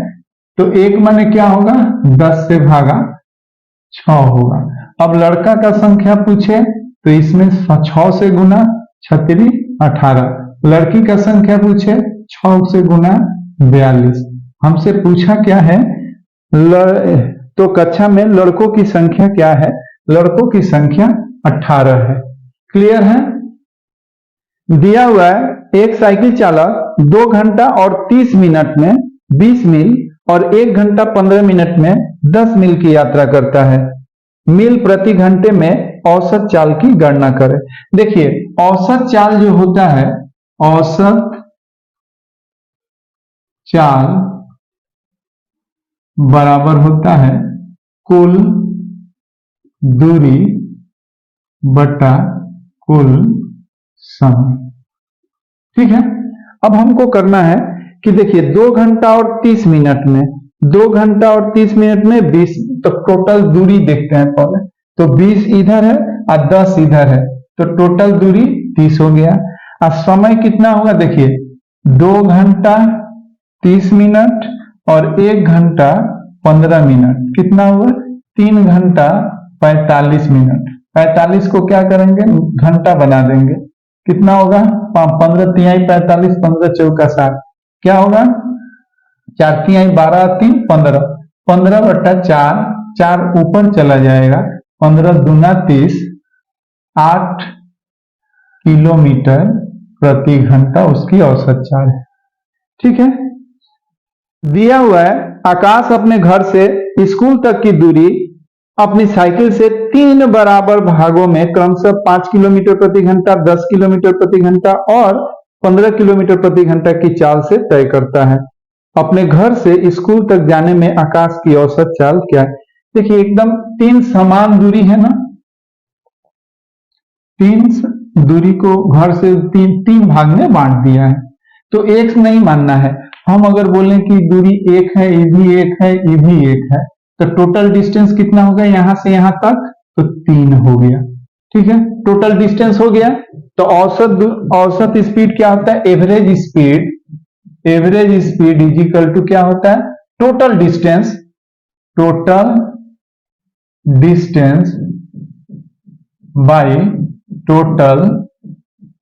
तो 1 माने क्या होगा 10 से भागा 6 होगा। अब लड़का का संख्या पूछे तो इसमें 6 से गुना 36 18, लड़की का संख्या पूछे 6 से गुना 42। हमसे पूछा क्या है, तो कक्षा में लड़कों की संख्या क्या है, लड़कों की संख्या 18 है। क्लियर है। दिया हुआ है एक साइकिल चालक 2 घंटा और 30 मिनट में 20 मील और 1 घंटा 15 मिनट में 10 मील की यात्रा करता है। मील प्रति घंटे में औसत चाल की गणना करें। देखिए औसत चाल जो होता है, औसत चाल बराबर होता है कुल दूरी बटा कुल समय। ठीक है, अब हमको करना है कि देखिए 2 घंटा और 30 मिनट में 2 घंटा और 30 मिनट में 20, तो टोटल दूरी देखते हैं पहले। तो 20 इधर है और 10 इधर है, तो टोटल दूरी 30 हो गया। और समय कितना होगा, देखिए 2 घंटा 30 मिनट और 1 घंटा 15 मिनट, कितना हुआ 3 घंटा 45 मिनट। 45 को क्या करेंगे, घंटा बना देंगे, कितना होगा 15 तिहाई 45, 15 चौका 60, क्या होगा 4 तिहाई 12 3 15, 15 बटा 4, 4 ऊपर चला जाएगा, 15 दूना 30, 8 किलोमीटर प्रति घंटा उसकी औसत चाल है। ठीक है, दिया हुआ है आकाश अपने घर से स्कूल तक की दूरी अपनी साइकिल से 3 बराबर भागों में क्रमशः 5 किलोमीटर प्रति घंटा, 10 किलोमीटर प्रति घंटा और 15 किलोमीटर प्रति घंटा की चाल से तय करता है। अपने घर से स्कूल तक जाने में आकाश की औसत चाल क्या है। देखिए एकदम 3 समान दूरी है ना, 3 दूरी को घर से 3 भाग में बांट दिया है, तो एक नहीं मानना है। हम अगर बोलें कि दूरी 1 है, ये भी 1 है, ये भी 1 है, तो टोटल डिस्टेंस कितना हो गया यहां से यहां तक, तो 3 हो गया। ठीक है, टोटल डिस्टेंस हो गया। तो औसत स्पीड क्या होता है, average speed, average speed is equal to क्या होता है, total distance, total distance by total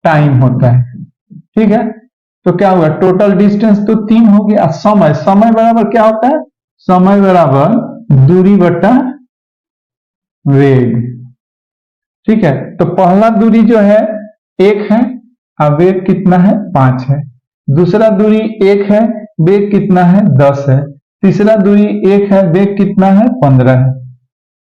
time होता है। ठीक है, तो क्या हुआ, टोटल डिस्टेंस तो 3 हो गया। समय, समय बराबर क्या होता है, समय बराबर दूरी बटा वेग। ठीक है, तो पहला दूरी जो है 1 है और वेग कितना है 5 है। दूसरा दूरी 1 है, वेग कितना है 10 है। तीसरा दूरी 1 है, वेग कितना है 15 है।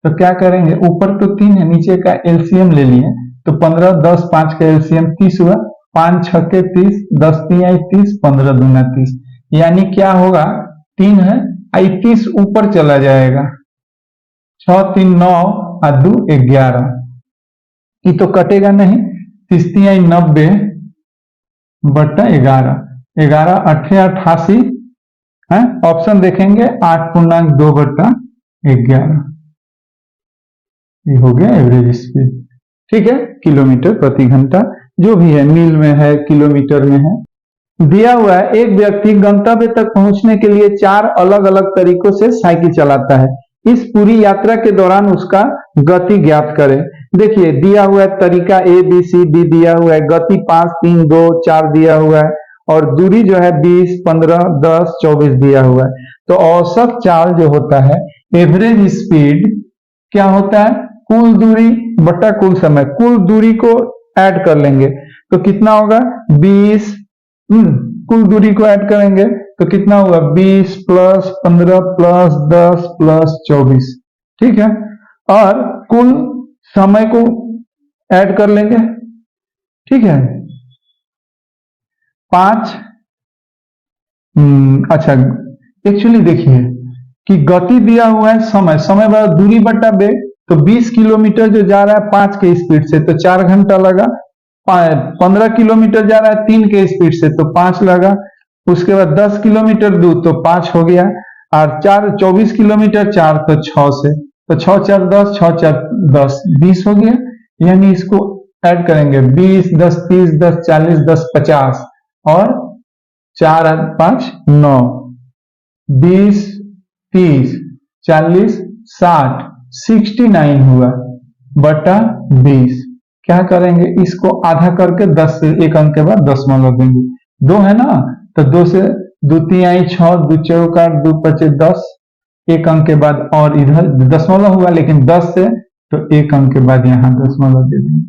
तो क्या करेंगे, ऊपर तो 3 है, नीचे का एलसीएम ले लिए, तो 15 10 5 का एलसीएम 30 हुआ, 5 छक्के 30, 10 तिहाई 30, 15 दूना 30, यानी क्या होगा 3 है, 30 ऊपर चला जाएगा, 6 3 9 और 2 11, ये तो कटेगा नहीं, 30 तिहाई 90 बटा 11, 11 8 88 है, ऑप्शन देखेंगे 8.2 बटा 11, ये हो गया एवरेज स्पीड। ठीक है, किलोमीटर प्रति घंटा, जो भी है, मील में है, किलोमीटर में है। दिया हुआ है एक व्यक्ति गंतव्य तक पहुंचने के लिए 4 अलग अलग तरीकों से साइकिल चलाता है। इस पूरी यात्रा के दौरान उसका गति ज्ञात करें। देखिए दिया हुआ है तरीका A B C D दिया हुआ है, गति 5 3 2 4 दिया हुआ है और दूरी जो है 20 15 10 24 दिया हुआ है। तो औसत चाल जो होता है, एवरेज स्पीड क्या होता है, कुल दूरी बटा कुल समय। कुल दूरी को ऐड कर लेंगे तो कितना होगा 20, कुल दूरी को ऐड करेंगे तो कितना होगा 20 प्लस 15 प्लस 10 प्लस 24। ठीक है, और कुल समय को ऐड कर लेंगे। ठीक है, 5 अच्छा एक्चुअली देखिए कि गति दिया हुआ है, समय, समय बराबर दूरी बटा वेग, तो 20 किलोमीटर जो जा रहा है 5 के स्पीड से तो 4 घंटा लगा, 15 किलोमीटर जा रहा है 3 के स्पीड से तो 5 लगा, उसके बाद 10 किलोमीटर दूर तो 5 हो गया, और 24 किलोमीटर 4 तो 6 से, तो 6 4 10 6 4 10 20 हो गया। यानी इसको ऐड करेंगे 20 10 30 10 40 10 50 और 4 5 9 20 30 40 60 69 हुआ बटा 20। क्या करेंगे, इसको आधा करके 10 से एक अंक के बाद दशमलव देंगे। 2 है ना, तो 2 से 2 तिहाई 6 2 चौका 2 पचे 10, एक अंक के बाद और इधर दशमलव हुआ, लेकिन 10 से तो एक अंक के बाद यहां दशमलव दे देंगे।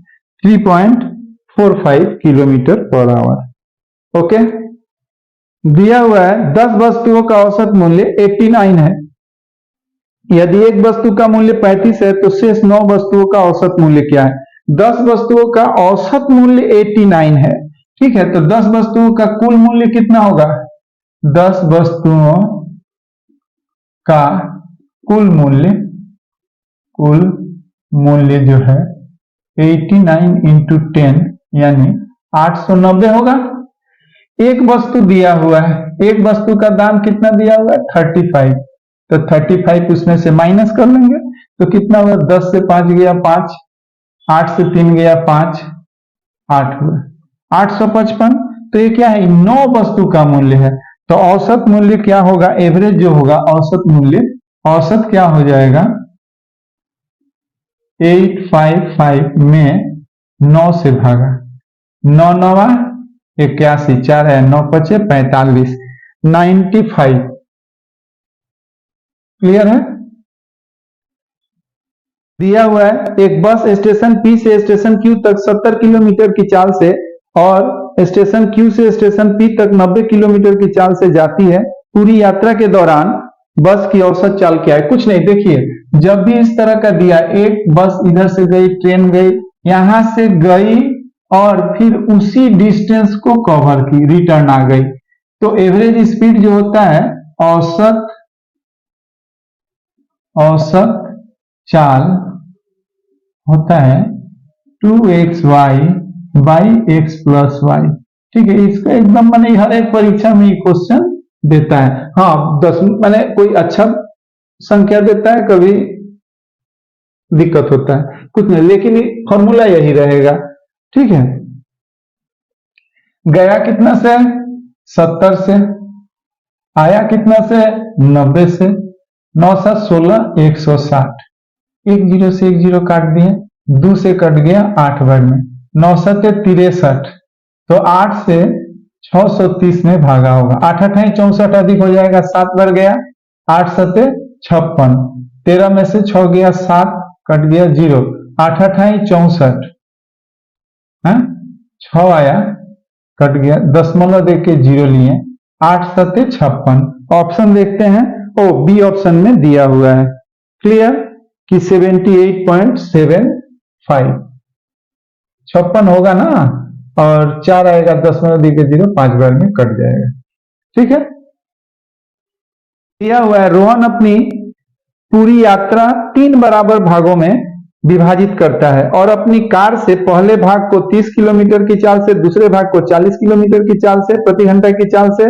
3.45 किलोमीटर पर आवर। ओके, दिया हुआ है 10 वस्तुओं का औसत मूल्य 89 है। यदि एक वस्तु का मूल्य 35 है तो शेष 9 वस्तुओं का औसत मूल्य क्या है? 10 वस्तुओं का औसत मूल्य 89 है, ठीक है। तो 10 वस्तुओं का कुल मूल्य कितना होगा? 10 वस्तुओं का कुल मूल्य जो है 89 इंटू 10 यानी 890 होगा। एक वस्तु दिया हुआ है, एक वस्तु का दाम कितना दिया हुआ है? 35। तो 35 उसमें से माइनस कर लेंगे तो कितना हुआ? 10 से 5 गया 5, 8 से 3 गया 5, 8 हुआ 855। तो ये क्या है? 9 वस्तु का मूल्य है। तो औसत मूल्य क्या होगा? एवरेज जो होगा औसत मूल्य, औसत क्या हो जाएगा? 855 में 9 से भागा, 9 9 81, 4 है 9 5 45, 95। क्लियर है? दिया हुआ है एक बस स्टेशन P से स्टेशन Q तक 70 किलोमीटर की चाल से और स्टेशन Q से स्टेशन P तक 90 किलोमीटर की चाल से जाती है। पूरी यात्रा के दौरान बस की औसत चाल क्या है? कुछ नहीं, देखिए जब भी इस तरह का दिया, एक बस इधर से गई, ट्रेन गई, यहां से गई और फिर उसी डिस्टेंस को कवर की, रिटर्न आ गई, तो एवरेज स्पीड जो होता है, औसत चाल होता है 2xy by x plus Y. ठीक है, इसका एकदम मैंने हर एक परीक्षा में ये क्वेश्चन देता है। हाँ, 10 मैंने कोई अच्छा संख्या देता है, कभी दिक्कत होता है, कुछ नहीं, लेकिन फॉर्मूला यही रहेगा। ठीक है, गया कितना से? 70 से, आया कितना से? 90 से, 9 7 16 160, 1 0 से 1 0 काट दिए, 2 से कट गया 8 बार में, 9 7 63, तो 8 से 630 में भागा होगा। 8 8 64 अधिक हो जाएगा, 7 बार गया, 8 7 56, 13 में से 6 गया 7, कट गया 0, 8 8 64, 6 आया, कट गया, दशमलव देख के 0 लिए, 8 7 56। ऑप्शन देखते हैं, ओ बी ऑप्शन में दिया हुआ है। क्लियर कि 78.75 56 होगा ना, और 4 आएगा, दशमलव देके 0, 5 बार में कट जाएगा। ठीक है, दिया हुआ है रोहन अपनी पूरी यात्रा 3 बराबर भागों में विभाजित करता है और अपनी कार से पहले भाग को 30 किलोमीटर की चाल से, दूसरे भाग को 40 किलोमीटर की चाल से प्रति घंटा की चाल से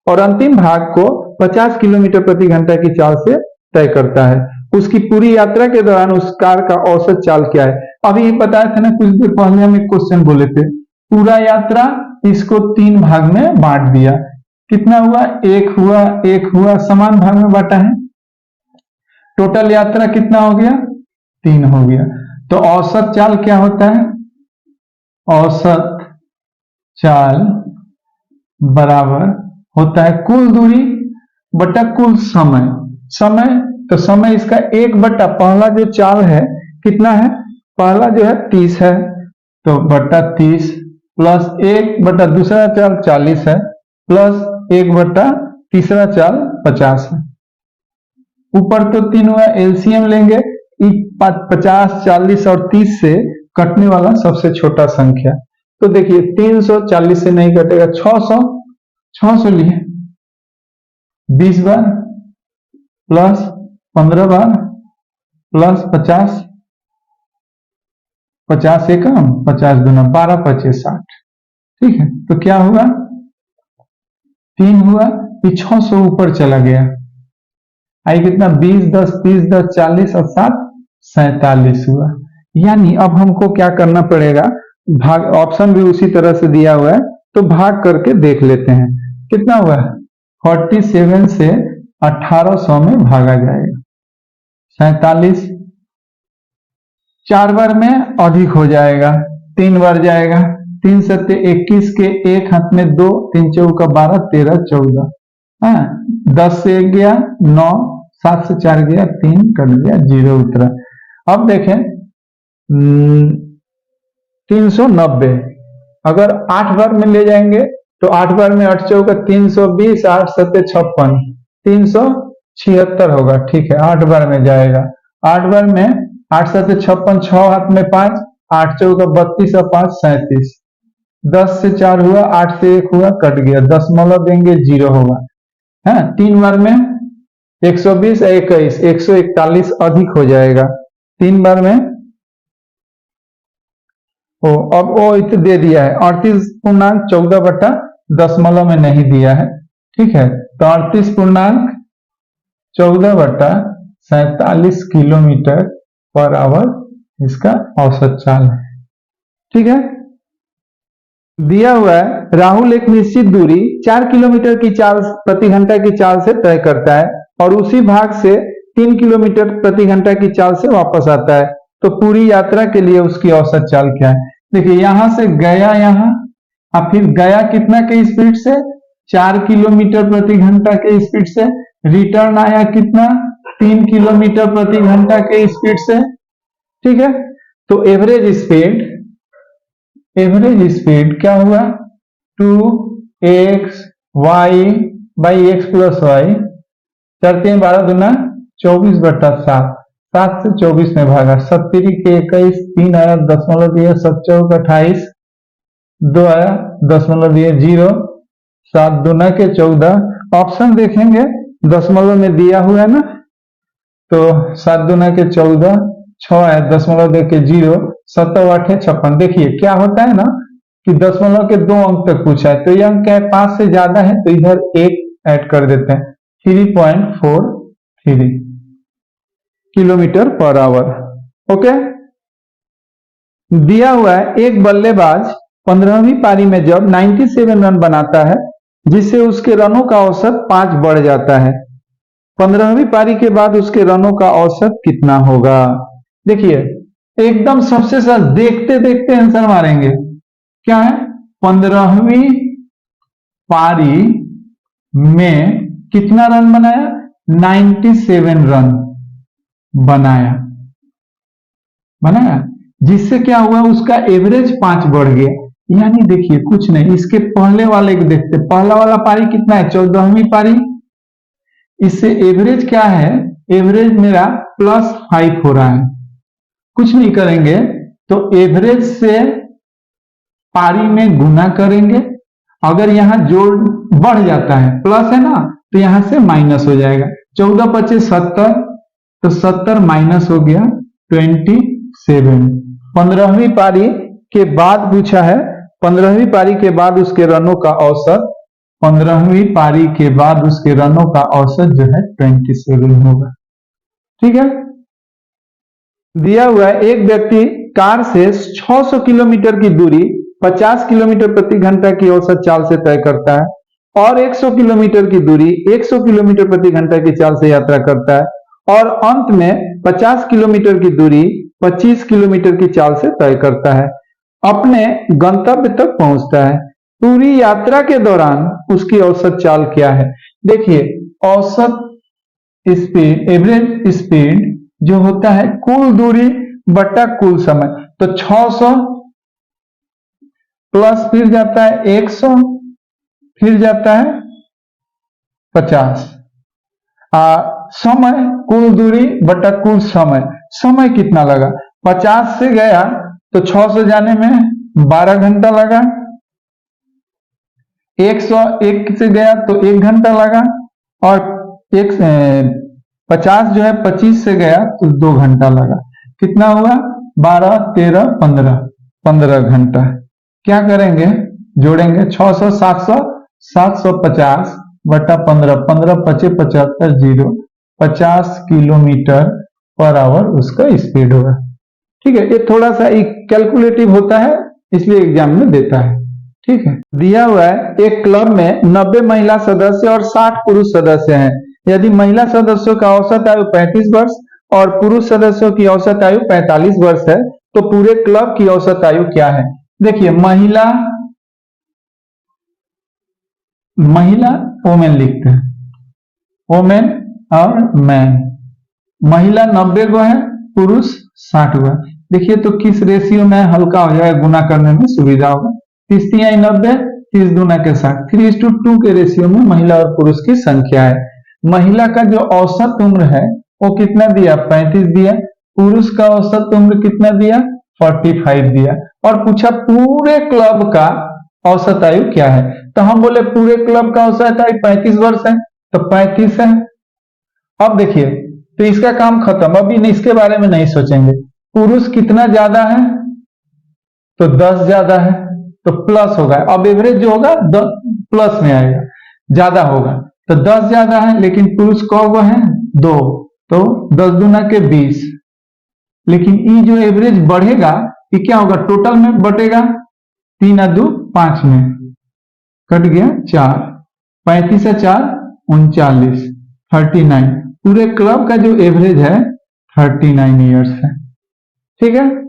और अंतिम भाग को 50 किलोमीटर प्रति घंटा की चाल से तय करता है। उसकी पूरी यात्रा के दौरान उस कार का औसत चाल क्या है? अभी बताया था ना कुछ देर पहले, हम एक क्वेश्चन बोले थे, पूरा यात्रा इसको 3 भाग में बांट दिया, कितना हुआ? 1 हुआ, 1 हुआ, समान भाग में बांटा है, टोटल यात्रा कितना हो गया? 3 हो गया। तो औसत चाल क्या होता है? औसत चाल बराबर होता है कुल दूरी बटा कुल समय। तो समय इसका 1 बटा पहला जो चाल है कितना है? पहला जो है 30 है, तो बटा 30 प्लस 1 बटा दूसरा चाल 40 है, प्लस 1 बटा तीसरा चाल 50 है। ऊपर तो 3 हुआ, एलसीएम लेंगे, 50 40 और 30 से कटने वाला सबसे छोटा संख्या। तो देखिए 340 से नहीं कटेगा, 600 लिए, 20 बार प्लस 15 बार प्लस 50, 50 एकम 50 दूना 12 25 60। ठीक है, तो क्या हुआ? 3 हुआ, ये 600 ऊपर चला गया, आई कितना? 20 10 30 10 40 और 7 47 हुआ। यानी अब हमको क्या करना पड़ेगा? भाग, ऑप्शन भी उसी तरह से दिया हुआ है, तो भाग करके देख लेते हैं कितना हुआ। 47 से 1800 में भागा जाएगा, 47 4 बार में अधिक हो जाएगा, 3 बार जाएगा, 3 7 21 के एक हाथ में 2, 3 चौका 12 13 14, 10 से 1 गया 9, 7 से 4 गया 3, कट गया 0 उतरा। अब देखें 390 अगर 8 बार में ले जाएंगे तो 8 बार में 8 चौका 320, 8 सत्ते 56, 376 होगा। ठीक है, 8 बार में जाएगा। 8 बार में 8 सत्ते 56, 6 हाथ में 5, 8 चौका 32 और 5 37, 10 से 4 हुआ, 8 से 1 हुआ, कट गया, दशमलव देंगे 0 होगा। है 3 बार में 120, 21, 141 अधिक हो जाएगा। 3 बार में अब वो दे दिया है 38.14 बटा दशमलव में नहीं दिया है। ठीक है, तो 38.14 बटा 47 किलोमीटर पर आवर इसका औसत चाल है। ठीक है, दिया हुआ है राहुल एक निश्चित दूरी 4 किलोमीटर की चाल प्रति घंटा की चाल से तय करता है और उसी भाग से 3 किलोमीटर प्रति घंटा की चाल से वापस आता है, तो पूरी यात्रा के लिए उसकी औसत चाल क्या है? देखिए, यहां से गया यहां, और फिर गया कितना के स्पीड से? 4 किलोमीटर प्रति घंटा के स्पीड से। रिटर्न आया कितना? 3 किलोमीटर प्रति घंटा के स्पीड से। ठीक है, तो एवरेज स्पीड क्या हुआ? 2x y by x plus y, 4 3 12 दूना 24 बटा 7, 7 से 24 में भागा, 70 के 21, 3 आया दशमलव दिया, 7 चौक 28, 2 आया दशमलव दिया 0, 7 दूना के 14। ऑप्शन देखेंगे दशमलव में दिया हुआ है ना, तो 7 दूना के 14, 6 आया दशमलव दे के 0, 7 8 56। देखिए क्या होता है ना कि दशमलव के 2 अंक तक पूछा है, तो ये अंक क्या है? 5 से ज्यादा है तो इधर 1 ऐड कर देते हैं, 3.43 किलोमीटर पर आवर। ओके, दिया हुआ है एक बल्लेबाज 15वीं पारी में जब 97 रन बनाता है जिससे उसके रनों का औसत 5 बढ़ जाता है, 15वीं पारी के बाद उसके रनों का औसत कितना होगा? देखिए एकदम सबसे सरल, देखते देखते आंसर मारेंगे। क्या है? 15वीं पारी में कितना रन बनाया? 97 रन बनाया, जिससे क्या हुआ? उसका एवरेज 5 बढ़ गया। यानी देखिए कुछ नहीं, इसके पहले वाले को देखते, पहला वाला पारी कितना है? 14वीं पारी, इससे एवरेज क्या है? एवरेज मेरा +5 हो रहा है। कुछ नहीं करेंगे तो एवरेज से पारी में गुना करेंगे, अगर यहां जोड़ बढ़ जाता है, प्लस है ना, तो यहां से माइनस हो जाएगा। 14 25 70, तो 70 माइनस हो गया 27। 15वीं पारी के बाद पूछा है, 15वीं पारी के बाद उसके रनों का औसत, 15वीं पारी के बाद उसके रनों का औसत जो है 27 होगा। ठीक है, दिया हुआ है एक व्यक्ति कार से 600 किलोमीटर की दूरी 50 किलोमीटर प्रति घंटा की औसत चाल से तय करता है और 100 किलोमीटर की दूरी 100 किलोमीटर प्रति घंटा की चाल से यात्रा करता है और अंत में 50 किलोमीटर की दूरी 25 किलोमीटर की चाल से तय करता है, अपने गंतव्य तक पहुंचता है। पूरी यात्रा के दौरान उसकी औसत चाल क्या है? देखिए औसत स्पीड, एवरेज स्पीड जो होता है कुल दूरी बटा कुल समय, तो 600 प्लस फिर जाता है 100, फिर जाता है 50, समय कुल दूरी बटा कुल समय, समय कितना लगा? 50 से गया तो 600 जाने में 12 घंटा लगा, 101 से गया तो 1 घंटा लगा, और 50 जो है 25 से गया तो 2 घंटा लगा। कितना हुआ? 12 13 15 घंटा। क्या करेंगे? जोड़ेंगे 600 700, 750 बटा 15, 15 25 75 0, 50 किलोमीटर पर आवर उसका स्पीड होगा। ठीक है, ये थोड़ा सा कैलकुलेटिव होता है इसलिए एग्जाम में देता है। ठीक है, दिया हुआ है एक क्लब में 90 महिला सदस्य और 60 पुरुष सदस्य हैं। यदि महिला सदस्यों का औसत आयु 35 वर्ष और पुरुष सदस्यों की औसत आयु 45 वर्ष है, तो पूरे क्लब की औसत आयु क्या है? देखिए महिला वोमेन लिखते हैं, वोमेन और मैन। महिला 90 गो है, पुरुष 60 गो है। देखिए तो किस रेशियो में हल्का हो जाएगा, गुना करने में सुविधा होगा। 30 90, इस दूना के साथ 3:2 के रेशियो में महिला और पुरुष की संख्या है। महिला का जो औसत उम्र है वो कितना दिया, 35 दिया। पुरुष का औसत उम्र कितना दिया, 45 दिया। और पूछा पूरे क्लब का औसत आयु क्या है, तो हम बोले पूरे क्लब का औसत आयु 35 वर्ष है, तो 35 है। अब देखिए, तो इसका काम खत्म, अभी इसके बारे में नहीं सोचेंगे। पुरुष कितना ज्यादा है, तो 10 ज्यादा है, तो प्लस होगा। अब एवरेज जो होगा प्लस में आएगा, ज्यादा होगा। तो 10 ज्यादा है, लेकिन पुरुष कौन है, 2, तो 10 दूना के 20। लेकिन ये जो एवरेज बढ़ेगा ये क्या होगा, टोटल में बटेगा, 3 और 2 5 में कट गया 4, 35 और 4 39, 39। पूरे क्लब का जो एवरेज है 39 ईयर्स है। ठीक है।